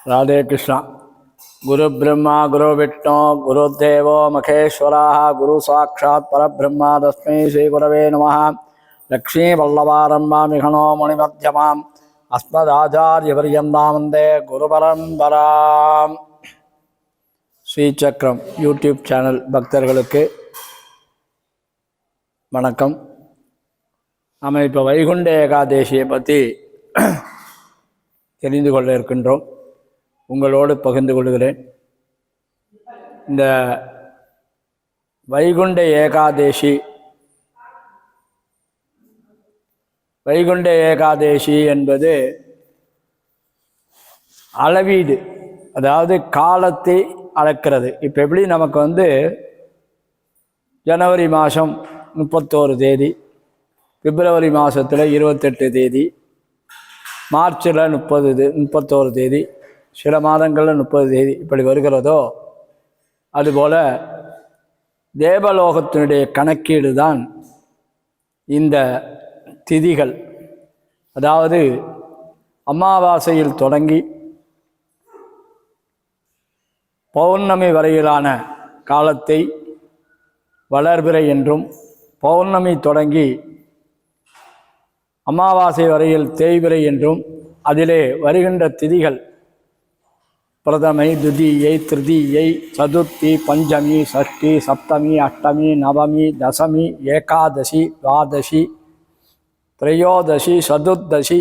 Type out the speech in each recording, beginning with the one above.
राधे कृष्ण। गुरु ब्रह्मा गुरु विष्णु गुरुदेवो महेश्वरः गुरु साक्षात् परब्रह्म तस्मै श्री गुरवे नमः। लक्ष्मी वल्लभारम्भां विघ्नो मणिमध्यमाम् अस्मदाचार्यपर्यन्तां वन्दे गुरुपरम्पराम्। ஸ்ரீசக்கரம் யூடியூப் சேனல் பக்தர்களுக்கு வணக்கம். நம்ம இப்போ வைகுண்ட ஏகாதேசியை பற்றி தெரிந்து கொள்ள இருக்கின்றோம். உங்களோடு பகிர்ந்து கொள்கிறேன். இந்த வைகுண்ட ஏகாதேசி என்பது அளவீடு, அதாவது காலத்தை அளக்கிறது. இப்போ எப்படி நமக்கு ஜனவரி மாதம் 31 தேதி, பிப்ரவரி மாதத்தில் 28 தேதி, மார்ச்சில் 31 தேதி, சில மாதங்களில் 30 தேதி இப்படி வருகிறதோ, அதுபோல் தேவலோகத்தினுடைய கணக்கீடு தான் இந்த திதிகள். அதாவது அமாவாசையில் தொடங்கி பௌர்ணமி வரையிலான காலத்தை வளர்பிறை என்றும், பௌர்ணமி தொடங்கி அமாவாசை வரையில் தேய்பிறை என்றும், அதிலே வருகின்ற திதிகள் பிரதமை, துதியை, திருதியை, சதுர்த்தி, பஞ்சமி, சஷ்டி, சப்தமி, அஷ்டமி, நவமி, தசமி, ஏகாதசி, துவாதசி, திரையோதசி, சதுர்தசி,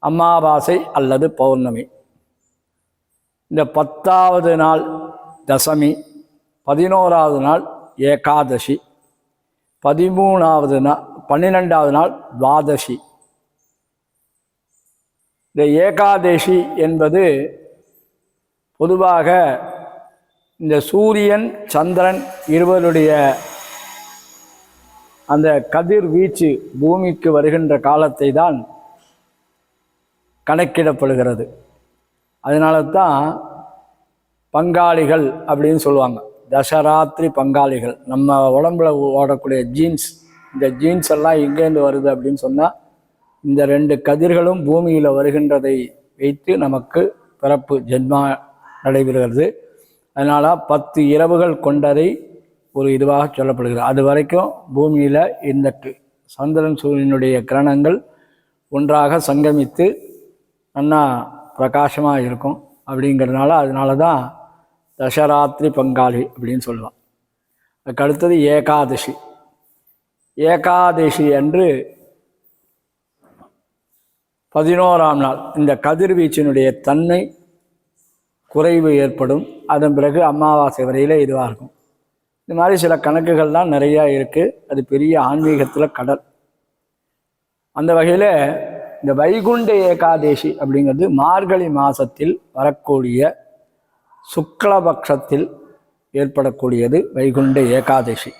அமாவாசை அல்லது பௌர்ணமி. இந்த 10வது நாள் தசமி, 11வது நாள் ஏகாதசி, 12வது நாள் துவாதசி. இந்த ஏகாதசி என்பது பொதுவாக இந்த சூரியன் சந்திரன் இருவருடைய அந்த கதிர்வீச்சு பூமிக்கு வருகின்ற காலத்தை தான் கணக்கிடப்படுகிறது. அதனால தான் பங்காளிகள் அப்படின்னு சொல்லுவாங்க, தசராத்திரி பங்காளிகள். நம்ம உடம்புல ஓடக்கூடிய ஜீன்ஸ், இந்த ஜீன்ஸ் எல்லாம் எங்கேருந்து வருது அப்படின்னு சொன்னால், இந்த 2 கதிர்களும் பூமியில் வருகின்றதை வைத்து நமக்கு பிறப்பு ஜென்மா நடைபெறுகிறது. அதனால் 10 இரவுகள் கொண்டதை ஒரு இதுவாக சொல்லப்படுகிறது. அது வரைக்கும் பூமியில் இந்த சந்திரன் சூரியனுடைய கிரணங்கள் ஒன்றாக சங்கமித்து நல்லா பிரகாசமாக இருக்கும். அதனால தான் தசராத்திரி பங்காளி அப்படின்னு சொல்லுவான். அதுக்கு அடுத்தது ஏகாதசி. ஏகாதசி அன்று 11ஆம் நாள் இந்த கதிர்வீச்சினுடைய தன்மை குறைவு ஏற்படும். அதன் பிறகு அமாவாசை வரையில் இதுவாக இருக்கும். இந்த மாதிரி சில கணக்குகள்லாம் நிறையா இருக்குது. அது பெரிய ஆன்மீகத்தில் கடல். அந்த வகையில் இந்த வைகுண்ட ஏகாதேசி அப்படிங்கிறது மார்கழி மாதத்தில் வரக்கூடிய சுக்லபக்ஷத்தில் ஏற்படக்கூடியது வைகுண்ட ஏகாதேசி.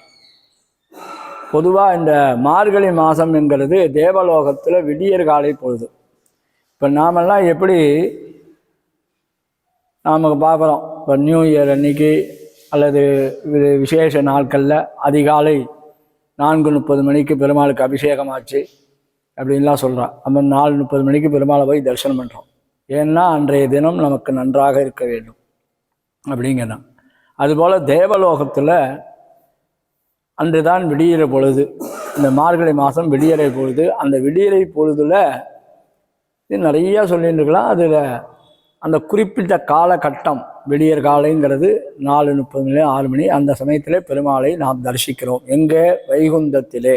பொதுவாக இந்த மார்கழி மாதம் என்கிறது தேவலோகத்தில் விடியற் காலை பொழுது. இப்போ நாமெல்லாம் எப்படி நமக்கு பார்க்குறோம், இப்போ நியூ இயர் அன்னைக்கு அல்லது விசேஷ நாட்களில் அதிகாலை 4:30 மணிக்கு பெருமாளுக்கு அபிஷேகம் ஆச்சு அப்படின்லாம் சொல்கிறான். நம்ம 4:30 மணிக்கு பெருமாளை போய் தரிசனம் பண்ணுறோம். ஏன்னா அன்றைய தினம் நமக்கு நன்றாக இருக்க வேண்டும் அப்படிங்கிறான். அதுபோல் தேவலோகத்தில் அன்று தான் விடியிற பொழுது, இந்த மார்கழி மாதம் விடியறை பொழுது. அந்த விடியறை பொழுதில் இது நிறையா சொல்லிட்டு இருக்கலாம். அதில் அந்த குறிப்பிட்ட காலகட்டம் விடியற் காலைங்கிறது 4:30 6 மணி. அந்த சமயத்தில் பெருமாளை நாம் தரிசிக்கிறோம். எங்கே? வைகுந்தத்திலே.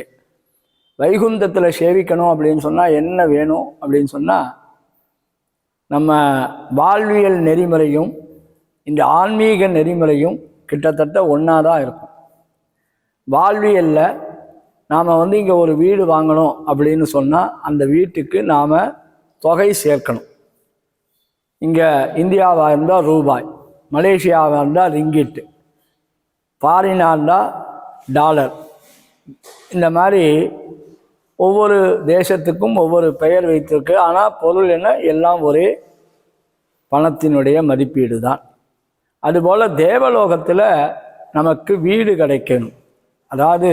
வைகுந்தத்தில் சேவிக்கணும் அப்படின்னு சொன்னால் என்ன வேணும் அப்படின்னு சொன்னால், நம்ம வாழ்வியல் நெறிமுறையும் இந்த ஆன்மீக நெறிமுறையும் கிட்டத்தட்ட ஒன்றா தான் இருக்கும். வாழ்வியலில் நாம் இங்கே ஒரு வீடு வாங்கணும் அப்படின்னு சொன்னால் அந்த வீட்டுக்கு நாம் தொகை சேர்க்கணும். இங்கே இந்தியாவாக இருந்தால் ரூபாய், மலேசியாவாக இருந்தால் ரிங்கிட்டு, ஃபாரினாக இருந்தால் டாலர். இந்த மாதிரி ஒவ்வொரு தேசத்துக்கும் ஒவ்வொரு பெயர் வைத்திருக்கு. ஆனால் பொருள் என்ன? எல்லாம் ஒரே பணத்தினுடைய மதிப்பீடு தான். அதுபோல் தேவலோகத்தில் நமக்கு வீடு கிடைக்கணும். அதாவது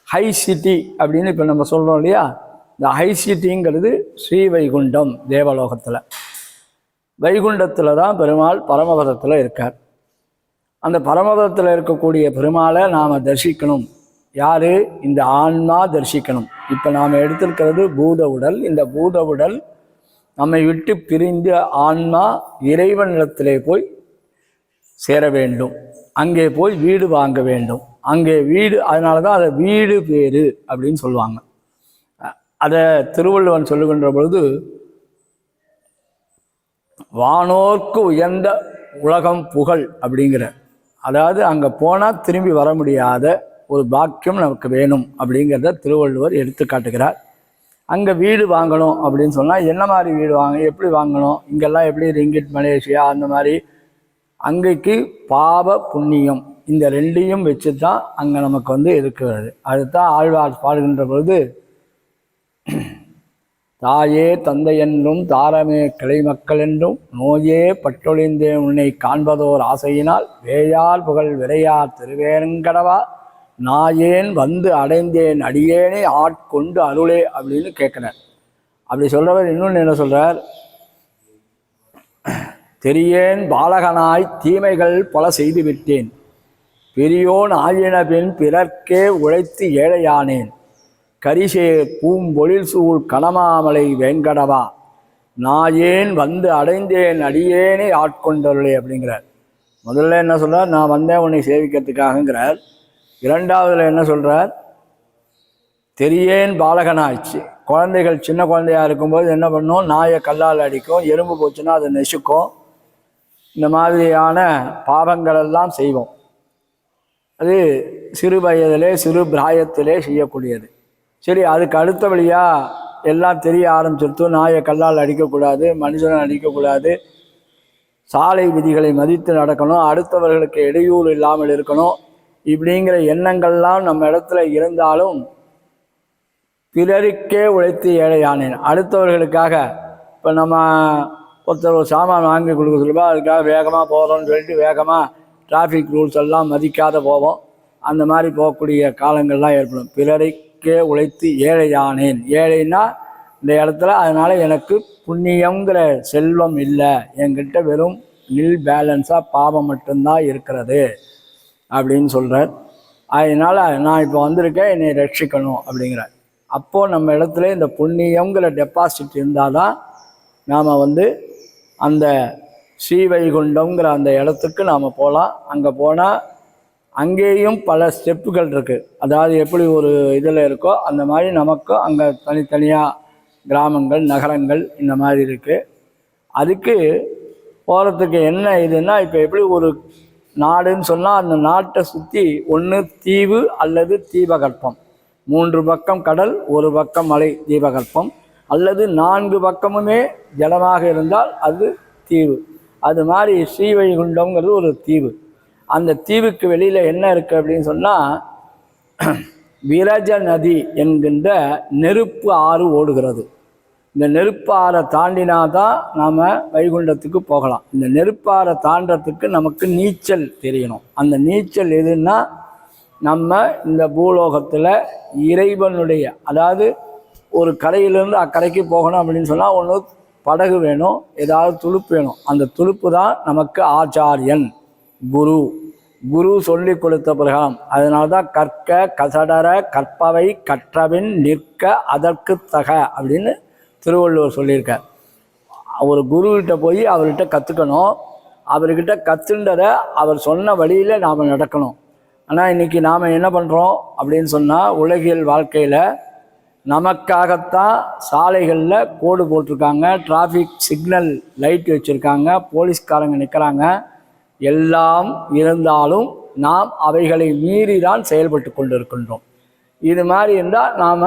ஹை சிட்டி அப்படின்னு இப்போ நம்ம சொல்கிறோம் இல்லையா, இந்த ஹை சிட்டிங்கிறது ஸ்ரீவைகுண்டம் தேவலோகத்தில். வைகுண்டத்தில் தான் பெருமாள் பரமபதத்தில் இருக்கார். அந்த பரமபதத்தில் இருக்கக்கூடிய பெருமாளை நாம் தரிசிக்கணும். யார்? இந்த ஆன்மா தரிசிக்கணும். இப்போ நாம் எடுத்திருக்கிறது பூத உடல். இந்த பூத உடல் நம்மை விட்டு பிரிந்த ஆன்மா இறைவனிடத்திலே போய் சேர வேண்டும். அங்கே போய் வீடு வாங்க வேண்டும். அங்கே வீடு, அதனால தான் அதை வீடு பேரு அப்படின்னு சொல்லுவாங்க. அதை திருவள்ளுவன் சொல்லுகின்ற பொழுது, வானோர்க்கு உயர்ந்த உலகம் புகழ் அப்படிங்கிற, அதாவது அங்கே போனால் திரும்பி வர முடியாத ஒரு பாக்கியம் நமக்கு வேணும் அப்படிங்கிறத திருவள்ளுவர் எடுத்து காட்டுகிறார். அங்கே வீடு வாங்கணும் அப்படின்னு சொன்னால் என்ன மாதிரி வீடு எப்படி வாங்கணும்? இங்கெல்லாம் எப்படி ரிங்கிட் மலேசியா அந்த மாதிரி, அங்கேக்கு பாவ புண்ணியம் இந்த ரெண்டையும் வச்சு தான் அங்கே நமக்கு இருக்கிறது. அதுதான் ஆழ்வார் பாடுகின்ற பொழுது, தாயே தந்தை என்றும் தாரமே கிளை மக்கள் என்றும் நோயே பட்டொழிந்தே உன்னை காண்பதோர் ஆசையினால் வேயால் புகழ் விரையார் திருவேங்கடவா நாயேன் வந்து அடைந்தேன் அடியேனே ஆட்கொண்டு அருளே அப்படின்னு கேட்குறார். அப்படி சொல்கிறவர் இன்னொன்று என்ன சொல்கிறார்? தெரியேன் பாலகனாய் தீமைகள் பல செய்து விட்டேன், பெரியோன் ஆயின பின் பிறர்க்கே உழைத்து ஏழையானேன், கரிசே பூம்பொழில் சூழ் கணமாமலை வேங்கடவா நாயேன் வந்து அடைந்தேன் அடியேனே ஆட்கொண்டருளே அப்படிங்கிறார். முதல்ல என்ன சொல்கிறார்? நான் வந்தேன் உன்னை சேவிக்கிறதுக்காகங்கிறார். இரண்டாவதுல என்ன சொல்கிறார்? தெரியேன் பாலகனாச்சு. குழந்தைகள் சின்ன குழந்தையாக இருக்கும்போது என்ன பண்ணும்? நாயை கல்லால் அடிக்கும், எறும்பு போச்சுன்னா அதை நெசுக்கும், இந்த மாதிரியான பாவங்களெல்லாம் செய்வோம். அது சிறு வயதிலே சிறு பிராயத்திலே செய்யக்கூடியது. சரி, அதுக்கு அடுத்தபடியாக எல்லாம் தெரிய ஆரம்பிச்சிருத்து. நாயை கல்லால் அடிக்கக்கூடாது, மனுஷனை அடிக்கக்கூடாது, சாலை விதிகளை மதித்து நடக்கணும், அடுத்தவர்களுக்கு இடையூறு இல்லாமல் இருக்கணும், இப்படிங்கிற எண்ணங்கள்லாம் நம்ம இடத்துல இருந்தாலும் பிறருக்கே உழைத்து ஏழையானேன். அடுத்தவர்களுக்காக இப்போ நம்ம ஒருத்தர் ஒரு சாமான் வாங்கி கொடுக்க சொல்லுவா, அதுக்காக வேகமாக போகிறோம்னு சொல்லிட்டு வேகமாக டிராஃபிக் ரூல்ஸ் எல்லாம் மதிக்காத போவோம். அந்த மாதிரி போகக்கூடிய காலங்கள்லாம் ஏற்படும். பிறருக்கே உழைத்து ஏழையானேன். ஏழைன்னா இந்த இடத்துல, அதனால் எனக்கு புண்ணியங்கிற செல்வம் இல்லை, என்கிட்ட வெறும் நில் பேலன்ஸாக பாவம் மட்டும்தான் இருக்கிறது அப்படின்னு சொல்கிறார். அதனால் நான் இப்போ வந்திருக்கேன், என்னை ரட்சிக்கணும் அப்படிங்கிறார். அப்போது நம்ம இடத்துல இந்த புண்ணியங்கிற டெபாசிட் இருந்தால் தான் நாம் அந்த ஸ்ரீவைகுண்டங்கிற அந்த இடத்துக்கு நாம் போகலாம். அங்கே போனால் அங்கேயும் பல ஸ்டெப்புகள் இருக்குது. அதாவது எப்படி ஒரு இதில் இருக்கோ அந்த மாதிரி நமக்கும் அங்கே தனித்தனியாக கிராமங்கள் நகரங்கள் இந்த மாதிரி இருக்குது. அதுக்கு போகிறதுக்கு என்ன இதுன்னா, இப்போ எப்படி ஒரு நாடுன்னு சொன்னால் அந்த நாட்டை சுற்றி ஒன்று தீவு அல்லது தீபகற்பம், 3 பக்கம் கடல், ஒரு பக்கம் மலை தீபகற்பம், அல்லது 4 பக்கமுமே ஜலமாக இருந்தால் அது தீவு. அது மாதிரி ஸ்ரீவைகுண்டம்ங்கிறது ஒரு தீவு. அந்த தீவுக்கு வெளியில் என்ன இருக்குது அப்படின்னு சொன்னால், விரஜ நதி என்கின்ற நெருப்பு ஆறு ஓடுகிறது. இந்த நெருப்பு ஆறை தாண்டினா தான் நாம் வைகுண்டத்துக்கு போகலாம். இந்த நெருப்பு ஆறை தாண்டறதுக்கு நமக்கு நீச்சல் தெரியணும். அந்த நீச்சல் எதுன்னா, நம்ம இந்த பூலோகத்தில் இறைவனுடைய, அதாவது ஒரு கரையிலேருந்து அக்கறைக்கு போகணும் அப்படின்னு சொன்னால் ஒன்று படகு வேணும், ஏதாவது துடுப்பு வேணும். அந்த துடுப்பு தான் நமக்கு ஆச்சாரியன், குரு. குரு சொல்லி கொடுத்த பிரகாரம். அதனால தான் கற்க கசடர கற்பவை கற்றவின் நிற்க அதற்கு தக அப்படின்னு திருவள்ளுவர் சொல்லியிருக்கார். ஒரு குருக்கிட்ட போய் அவர்கிட்ட கற்றுக்கணும், அவர்கிட்ட கற்றுன்றதை அவர் சொன்ன வழியில் நாம் நடக்கணும். ஆனால் இன்றைக்கி நாம் என்ன பண்ணுறோம் அப்படின்னு சொன்னால், உலகியல் வாழ்க்கையில் நமக்காகத்தான் சாலைகளில் கோடு போட்டிருக்காங்க, டிராஃபிக் சிக்னல் லைட் வச்சுருக்காங்க, போலீஸ்காரங்க நிற்கிறாங்க. எல்லாம் இருந்தாலும் நாம் அவைகளை மீறி தான் செயல்பட்டு கொண்டு இருக்கின்றோம். இது மாதிரி இருந்தால் நாம்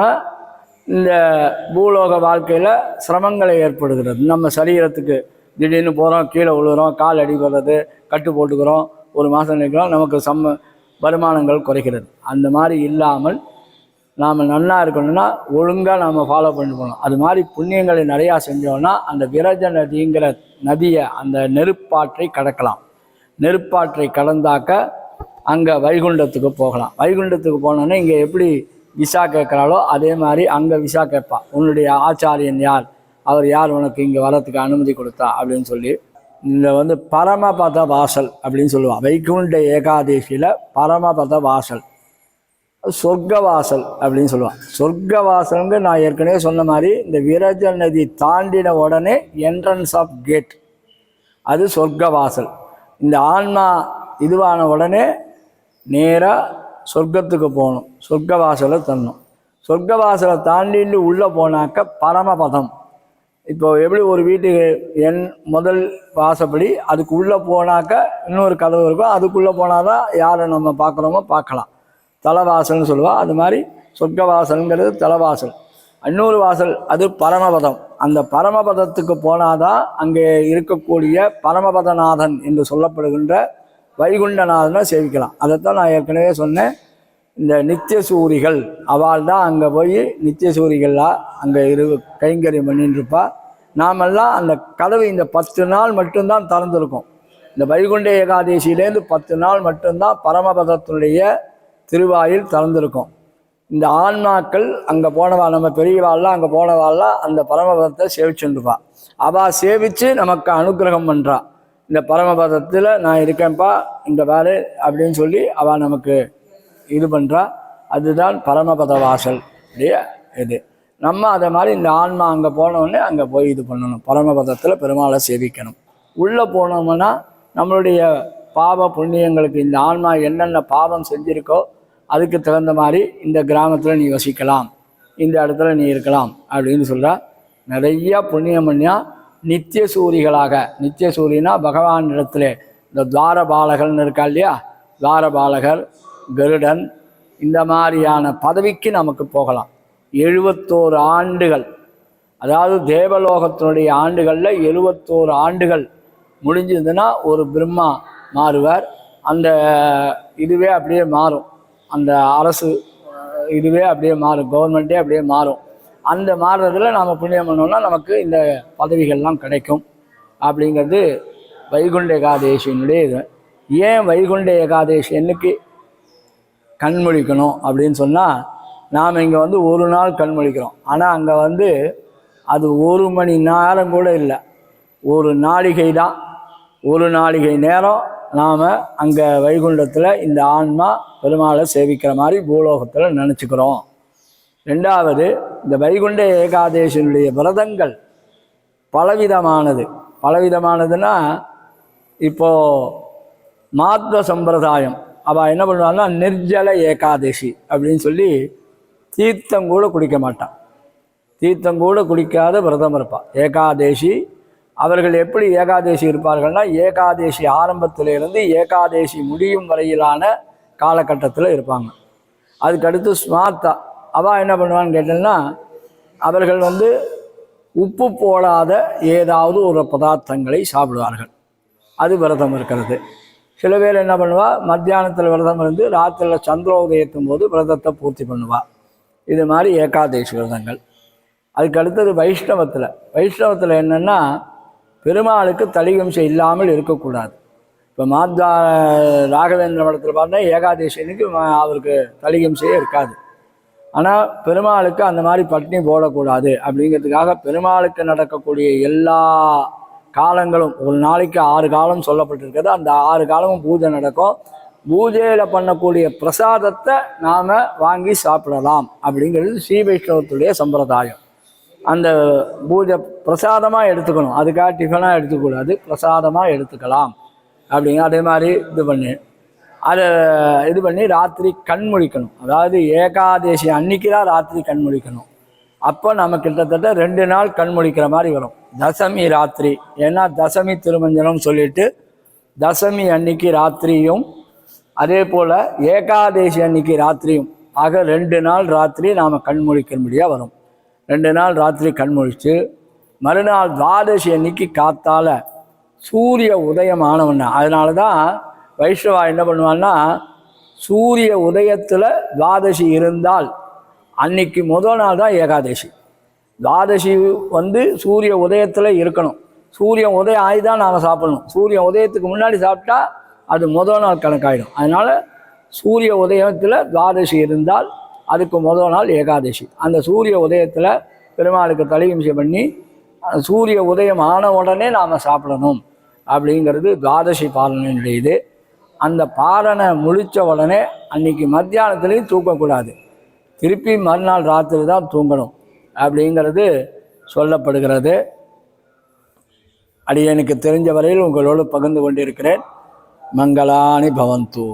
இந்த பூலோக வாழ்க்கையில் சிரமங்களை ஏற்படுகிறது. நம்ம சரீரத்துக்கு திடீர்னு போகிறோம், கீழே விழுகிறோம், கால் அடிபடுறது, கட்டு போட்டுக்கிறோம், ஒரு மாதம் நிற்கிறோம், நமக்கு வருமானங்கள் குறைகிறது. அந்த மாதிரி இல்லாமல் நாம் நல்லா இருக்கணும்னா ஒழுங்காக நாம் ஃபாலோ பண்ணிட்டு போகணும். அது மாதிரி புண்ணியங்களை நிறையா செஞ்சோன்னா அந்த விரஜ நதிங்கிற நதியை, அந்த நெருப்பாற்றை கடக்கலாம். நெருப்பாற்றை கடந்தாக்க அங்கே வைகுண்டத்துக்கு போகலாம். வைகுண்டத்துக்கு போனோன்னே இங்கே எப்படி விசா கேட்குறாளோ அதே மாதிரி அங்கே விசா கேட்பா. உன்னுடைய ஆச்சாரியன் யார், அவர் யார் உனக்கு இங்கே வரத்துக்கு அனுமதி கொடுத்தா அப்படின்னு சொல்லி இந்த வந்து பரமபத வாசல் அப்படின்னு சொல்லுவாள். வைகுண்ட ஏகாதேசியில் பரமபத வாசல், சொர்க்க வாசல் அப்படின்னு சொல்லுவாள். சொர்க்க வாசலுங்க நான் ஏற்கனவே சொன்ன மாதிரி இந்த விரஜ நதி தாண்டின உடனே என்ட்ரன்ஸ் ஆஃப் கேட், அது சொர்க்க வாசல். இந்த ஆன்மா இதுவான உடனே நேராக சொர்க்கத்துக்கு போகணும், சொர்க்க வாசலை தரணும். சொர்க்க வாசலை தாண்டிட்டு உள்ளே போனாக்க பரமபதம். இப்போ எப்படி ஒரு வீட்டுக்கு முதல் வாசப்படி, அதுக்கு உள்ளே போனாக்க இன்னொரு கதவு இருக்கும், அதுக்குள்ளே போனால் தான் யாரை நம்ம பார்க்குறோமோ பார்க்கலாம், தலைவாசல்னு சொல்லுவாள். அது மாதிரி சொர்க்க வாசல்ங்கிறது தலைவாசல். இன்னொரு வாசல் அது பரமபதம். அந்த பரமபதத்துக்கு போனாதான் அங்கே இருக்கக்கூடிய பரமபதநாதன் என்று சொல்லப்படுகின்ற வைகுண்டநாதனை சேவிக்கலாம். அதைத்தான் நான் ஏற்கனவே சொன்னேன். இந்த நித்தியசூரிகள் அவள் தான் அங்கே போய் நித்தியசூரிகளாக அங்கே கைங்கரியம் பண்ணிட்டு இருப்பா. நாமெல்லாம் அந்த கதவு இந்த 10 நாள் மட்டும்தான் திறந்துருக்கும். இந்த வைகுண்ட ஏகாதேசியிலேருந்து 10 நாள் மட்டும்தான் பரமபதத்துடைய திருவாயில் திறந்திருக்கும். இந்த ஆன்மாக்கள் அங்கே போனவா, நம்ம பெரியவாள்லாம் அங்கே போனவாள்லாம் அந்த பரமபதத்தை சேவிச்சுருப்பா. அவள் சேவித்து நமக்கு அனுகிரகம் பண்ணுறா. இந்த பரமபதத்தில் நான் இருக்கேன்ப்பா, இந்த வேறு அப்படின்னு சொல்லி அவள் நமக்கு இது பண்ணுறா. அதுதான் பரமபத வாசல் இது. நம்ம அதை மாதிரி இந்த ஆன்மா அங்கே போனோடனே அங்கே போய் இது பண்ணணும், பரமபதத்தில் பெருமாளை சேவிக்கணும். உள்ளே போனோம்னா நம்மளுடைய பாவ புண்ணியங்களுக்கு இந்த ஆன்மா என்னென்ன பாவம் செஞ்சுருக்கோ அதுக்கு தகுந்த மாதிரி இந்த கிராமத்தில் நீ வசிக்கலாம், இந்த இடத்துல நீ இருக்கலாம் அப்படின்னு சொல்கிறா. நிறையா புண்ணியம் பண்ணியா நித்திய சூரிகளாக, நித்திய சூரியனா பகவான் இடத்துல இந்த துவாரபாலகர்னு இருக்கா இல்லையா, துவாரபாலகர், கருடன், இந்த மாதிரியான பதவிக்கு நமக்கு போகலாம். 71 ஆண்டுகள், அதாவது தேவலோகத்தினுடைய ஆண்டுகளில் 71 ஆண்டுகள் முடிஞ்சதுன்னா ஒரு பிரம்மா மாறுவார். அந்த இதுவே அப்படியே மாறும், அந்த அரசு இதுவே அப்படியே மாறும், கவர்மெண்ட்டே அப்படியே மாறும். அந்த மாறுறதுல நாம் புண்ணியம் பண்ணோம்னா நமக்கு இந்த பதவிகள்லாம் கிடைக்கும் அப்படிங்கிறது வைகுண்ட ஏகாதேசியினுடைய இது. ஏன் வைகுண்ட ஏகாதேசி என்னைக்கு கண்மொழிக்கணும் அப்படின்னு சொன்னால், நாம் இங்கே வந்து ஒரு நாள் கண்மொழிக்கிறோம். ஆனால் அங்கே வந்து அது 1 மணி நேரம் கூட இல்லை, ஒரு நாளிகை தான். ஒரு நாளிகை நேரம் நாம் அங்கே வைகுண்டத்தில் இந்த ஆன்மா பெருமாளை சேவிக்கிற மாதிரி பூலோகத்தில் நினச்சிக்கிறோம். ரெண்டாவது, இந்த வைகுண்ட ஏகாதேசியினுடைய விரதங்கள் பலவிதமானது. பலவிதமானதுன்னா, இப்போது மாத்வ சம்பிரதாயம் அவள் என்ன பண்ணுவாங்கன்னா நிர்ஜல ஏகாதேசி அப்படின்னு சொல்லி தீர்த்தம் கூட குடிக்க மாட்டான், தீர்த்தம் கூட குடிக்காத விரதம் இருப்பாள் ஏகாதேசி. அவர்கள் எப்படி ஏகாதேசி இருப்பார்கள்னா, ஏகாதேசி ஆரம்பத்திலிருந்து ஏகாதேசி முடியும் வரையிலான காலகட்டத்தில் இருப்பாங்க. அதுக்கடுத்து ஸ்மார்த்தா அவள் என்ன பண்ணுவான்னு கேட்டோம்னா, அவர்கள் வந்து உப்பு போடாத ஏதாவது ஒரு பதார்த்தங்களை சாப்பிடுவார்கள், அது விரதம் இருக்கிறது. சில பேர் என்ன பண்ணுவாள், மத்தியானத்தில் விரதம் இருந்து ராத்திரியில் சந்திரோதயத்தும் போது விரதத்தை பூர்த்தி பண்ணுவாள். இது மாதிரி ஏகாதேசி விரதங்கள். அதுக்கு அடுத்தது வைஷ்ணவத்தில் என்னென்னா, பெருமாளுக்கு தலிகம்சை இல்லாமல் இருக்கக்கூடாது. இப்போ மாத்வா ராகவேந்திர மடத்தில் பார்த்தா ஏகாதேசி அன்னைக்கு அவருக்கு தலிகம்சையே இருக்காது. ஆனால் பெருமாளுக்கு அந்த மாதிரி பட்டினி போடக்கூடாது அப்படிங்கிறதுக்காக பெருமாளுக்கு நடக்கக்கூடிய எல்லா காலங்களும், ஒரு நாளைக்கு 6 காலம் சொல்லப்பட்டிருக்கிறது, அந்த 6 காலமும் பூஜை நடக்கும். பூஜையில் பண்ணக்கூடிய பிரசாதத்தை நாம் வாங்கி சாப்பிடலாம் அப்படிங்கிறது ஸ்ரீ வைஷ்ணவத்துடைய சம்பிரதாயம். அந்த பூஜை பிரசாதமாக எடுத்துக்கணும், அதுக்காக டிஃபனாக எடுத்துக்கூடாது, பிரசாதமாக எடுத்துக்கலாம் அப்படிங்க. அதே மாதிரி இது பண்ணி ராத்திரி கண்முழிக்கணும். அதாவது ஏகாதேசி அன்னைக்கு தான் ராத்திரி கண்முழிக்கணும். அப்போ நம்ம கிட்டத்தட்ட 2 நாள் கண்முழிக்கிற மாதிரி வரும். தசமி ராத்திரி, ஏன்னா தசமி திருமஞ்சனம் சொல்லிட்டு தசமி அன்னைக்கு ராத்திரியும் அதே போல் ஏகாதேசி அன்னைக்கு ராத்திரியும் ஆக 2 நாள் ராத்திரி நாம் கண்முழிக்கும்படியாக வரும். 2 நாள் ராத்திரி கண்முழித்து மறுநாள் துவாதசி அன்னைக்கு காத்தால சூரிய உதயம் ஆனவண்ணா. அதனால தான் வைஷ்ணவா என்ன பண்ணுவான்னா, சூரிய உதயத்தில் துவாதசி இருந்தால் அன்னைக்கு முதல் நாள் தான் ஏகாதசி. துவாதசி வந்து சூரிய உதயத்தில் இருக்கணும், சூரியன் உதயம் ஆகி தான் நாம் சாப்பிடணும். சூரிய உதயத்துக்கு முன்னாடி சாப்பிட்டா அது முதல் நாள் கணக்காயிடும். அதனால் சூரிய உதயத்தில் துவாதசி இருந்தால் அதுக்கு முதல் நாள் ஏகாதசி. அந்த சூரிய உதயத்தில் பெருமாளுக்கு தலிகம்சை பண்ணி சூரிய உதயம் ஆன உடனே நாம் சாப்பிடணும் அப்படிங்கிறது துவாதசி பாலனையுடைய இது. அந்த பாலனை முழித்த உடனே அன்றைக்கி மத்தியானத்துலேயும் தூங்கக்கூடாது, திருப்பி மறுநாள் ராத்திரி தான் தூங்கணும் அப்படிங்கிறது சொல்லப்படுகிறது. அடியனுக்கு தெரிஞ்ச வரையில் உங்களோடு பகிர்ந்து கொண்டிருக்கிறேன். மங்களானி பவந்து.